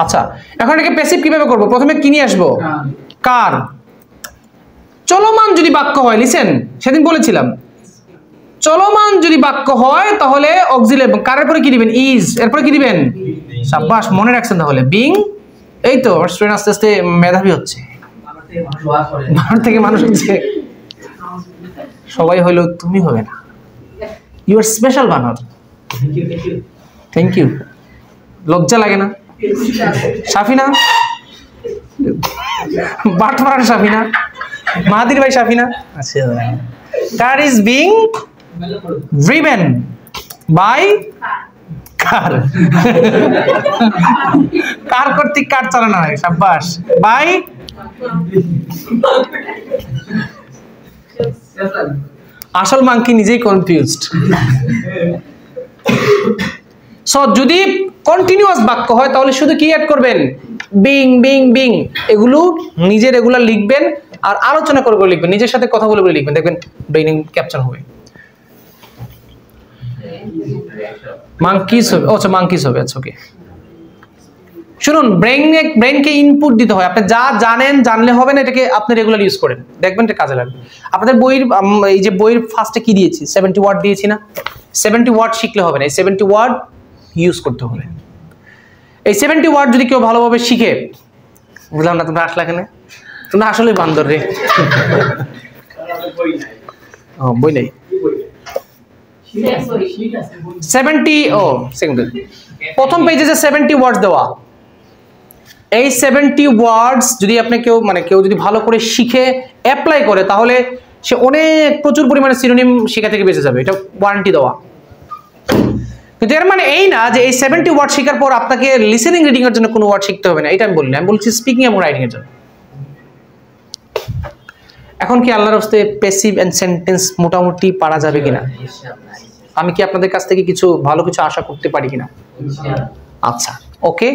আচ্ছা, এখন এটাকে প্যাসিভ কিভাবে করব? প্রথমে কি নিয়ে আসবো? কার। চলমান যদি বাক্য হয়, লিসেন, সেদিন বলেছিলাম চলমান যদি বাক্য হয় তাহলে অক্সিলারি, কারের পরে কি দিবেন? ইজ, এরপরে কি দিবেন? সাব্বাস, মনে রাখছেন তাহলে। বিং, এই তো স্টুডেন্ট আস্তে আস্তে মেধাবী হচ্ছে, বানর থেকে মানুষ হচ্ছে। সবাই হইলো, তুমি হবে না, ইউ আর স্পেশাল বানর। Thank you. লজ্জা লাগে না? সাফিনা, বাটমারার সাফিনা, মাহাদির ভাই সাফিনা। আচ্ছা, car is being driven by কার কার কর্তৃক কার চালানো হয় শাবাশ বাই আসল মাংকি নিজেই কনফিউজড সো যদি কন্টিনিউয়াস বাক্য হয় তাহলে শুধু কি অ্যাড করবেন বিং বিং বিং এগুলো নিজে রেগুলার লিখবেন আর আলোচনা করে করে লিখবেন নিজের সাথে কথা বলে বলে লিখবেন দেখবেন ব্রেইনিং ক্যাপচার হবে মাংকিস হবে আচ্ছা মাংকিস হবে আচ্ছা ওকে শুনুন ব্রেইনকে ইনপুট দিতে হয় আপনি যা জানেন জানলে হবে না এটাকে আপনি রেগুলার ইউজ করেন দেখবেন এটা কাজে লাগবে আপনাদের বইয়ের এই যে বইয়ের ফার্স্টে কি দিয়েছি 70 ওয়ার্ড দিয়েছি না 70 ওয়ার্ড শিখলে হবে না এই 70 ওয়ার্ড ইউজ করতে হবে এই 70 ওয়ার্ড যদি কেউ ভালোভাবে শিখে বুঝলাম না তোমরা আসলা কেন তোমরা আসলে বান্দর রে বই নাই 70 ও সেকেন্ড প্রথম পেজে যে 70 ওয়ার্ডস দেওয়া এই 70 ওয়ার্ডস যদি আপনি কেউ যদি ভালো করে শিখে অ্যাপ্লাই করে তাহলে সে অনেক প্রচুর পরিমাণে সিনোনিম শেখা থেকে বেঁচে যাবে এটা ওয়ারেন্টি দেওয়া কিন্তু এর মানে এই না যে এই 70 ওয়ার্ড শেখার পর আপনাকে লিসেনিং রিডিং এর জন্য কোনো ওয়ার্ড শিখতে হবে না এটা আমি বলি না আমি বলছি স্পিকিং এবং রাইটিং এর জন্য এখন কি আল্লাহর রাস্তে প্যাসিভ এন্ড সেন্টেন্স মোটামুটি পারা যাবে কিনা আমি কি আপনাদের কাছ থেকে কিছু ভালো কিছু আশা করতে পারি কিনা আচ্ছা ওকে